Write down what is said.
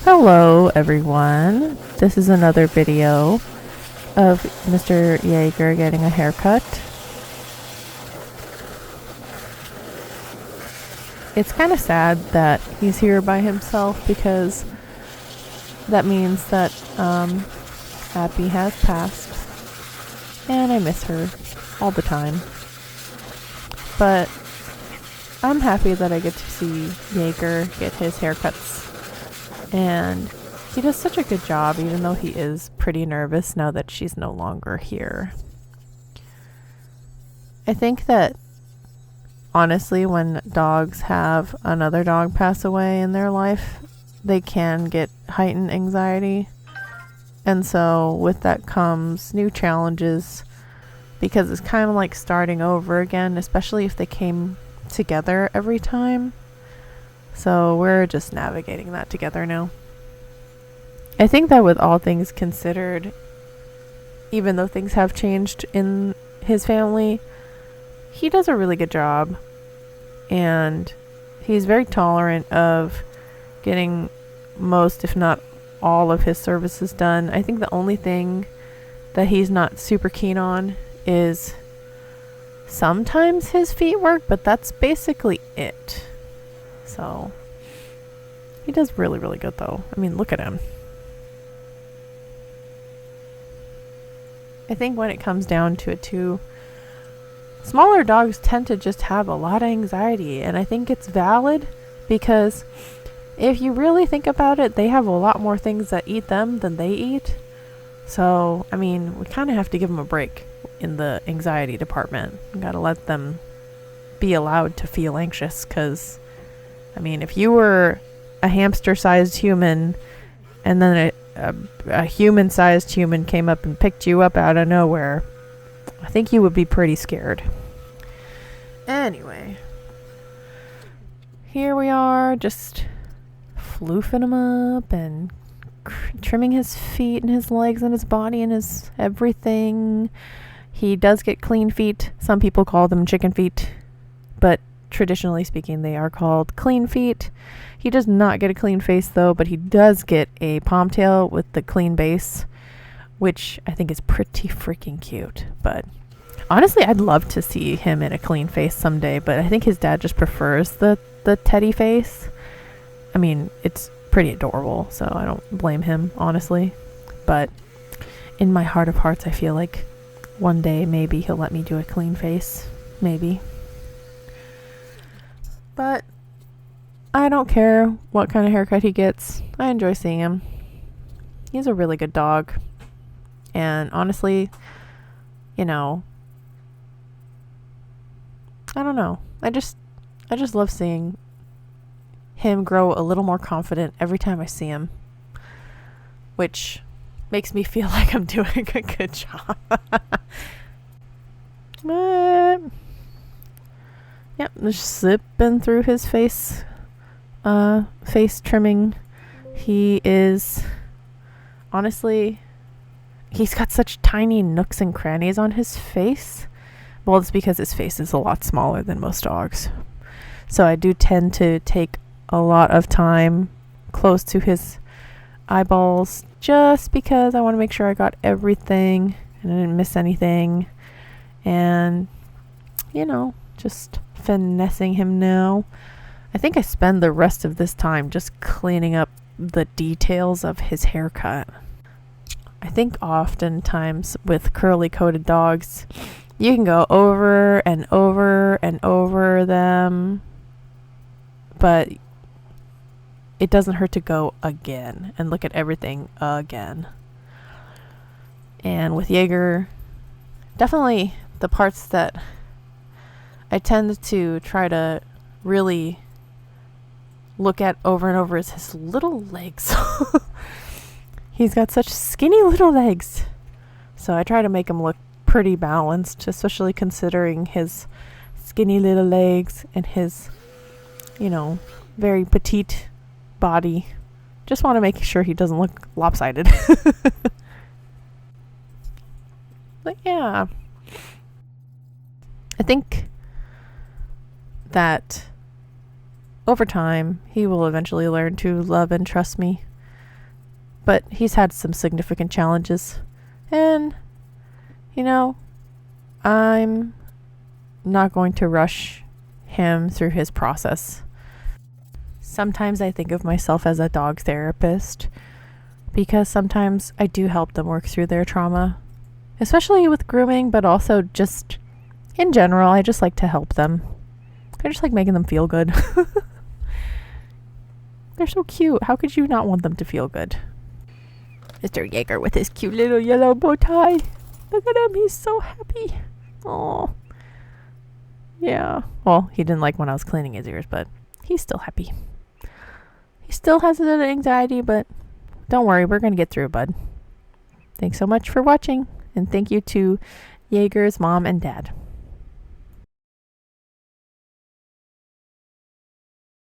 Hello everyone, this is another video of Mr. Jaegar getting a haircut. It's kind of sad that he's here by himself because that means that Abby has passed and I miss her all the time. But I'm happy that I get to see Jaegar get his haircuts. And he does such a good job, even though he is pretty nervous now that she's no longer here. I think that, honestly, when dogs have another dog pass away in their life, they can get heightened anxiety. And so with that comes new challenges, because it's kind of like starting over again, especially if they came together every time. So we're just navigating that together now. I think that with all things considered, even though things have changed in his family, he does a really good job. And he's very tolerant of getting most, if not all, of his services done. I think the only thing that he's not super keen on is sometimes his feet work, but that's basically it. So he does really, really good though. I mean, look at him. I think when it comes down to it too, smaller dogs tend to just have a lot of anxiety, and I think it's valid because if you really think about it, they have a lot more things that eat them than they eat. So, I mean, we kind of have to give them a break in the anxiety department. We gotta let them be allowed to feel anxious, because I mean, if you were a hamster-sized human and then a human-sized human came up and picked you up out of nowhere, I think you would be pretty scared. Anyway, here we are, just floofing him up and trimming his feet and his legs and his body and his everything. He does get clean feet. Some people call them chicken feet, but traditionally speaking, they are called clean feet. He does not get a clean face though, but he does get a palm tail with the clean base, which I think is pretty freaking cute. But honestly, I'd love to see him in a clean face someday, but I think his dad just prefers the teddy face. I mean, it's pretty adorable, so I don't blame him, honestly. But in my heart of hearts, I feel like one day maybe he'll let me do a clean face. Maybe. But I don't care what kind of haircut he gets. I enjoy seeing him. He's a really good dog. And honestly, you know, I don't know. I just love seeing him grow a little more confident every time I see him, which makes me feel like I'm doing a good job. But yep, just slipping through his face trimming. He is, honestly, he's got such tiny nooks and crannies on his face. Well, it's because his face is a lot smaller than most dogs. So I do tend to take a lot of time close to his eyeballs just because I want to make sure I got everything and I didn't miss anything. And, you know, just finessing him now. I think I spend the rest of this time just cleaning up the details of his haircut. I think oftentimes with curly coated dogs, you can go over and over and over them, but it doesn't hurt to go again and look at everything again. And with Jaegar, definitely the parts that I tend to try to really look at over and over is his little legs. He's got such skinny little legs. So I try to make him look pretty balanced, especially considering his skinny little legs and his, you know, very petite body. Just want to make sure he doesn't look lopsided. But yeah, I think that over time he will eventually learn to love and trust me. But he's had some significant challenges. And, you know, I'm not going to rush him through his process. Sometimes I think of myself as a dog therapist because sometimes I do help them work through their trauma, especially with grooming, but also just in general. I just like to help them. I just like making them feel good. They're so cute. How could you not want them to feel good? Mr. Jaegar with his cute little yellow bow tie. Look at him. He's so happy. Oh. Yeah. Well, he didn't like when I was cleaning his ears, but he's still happy. He still has a little anxiety, but don't worry. We're going to get through it, bud. Thanks so much for watching. And thank you to Jaegar's mom and dad.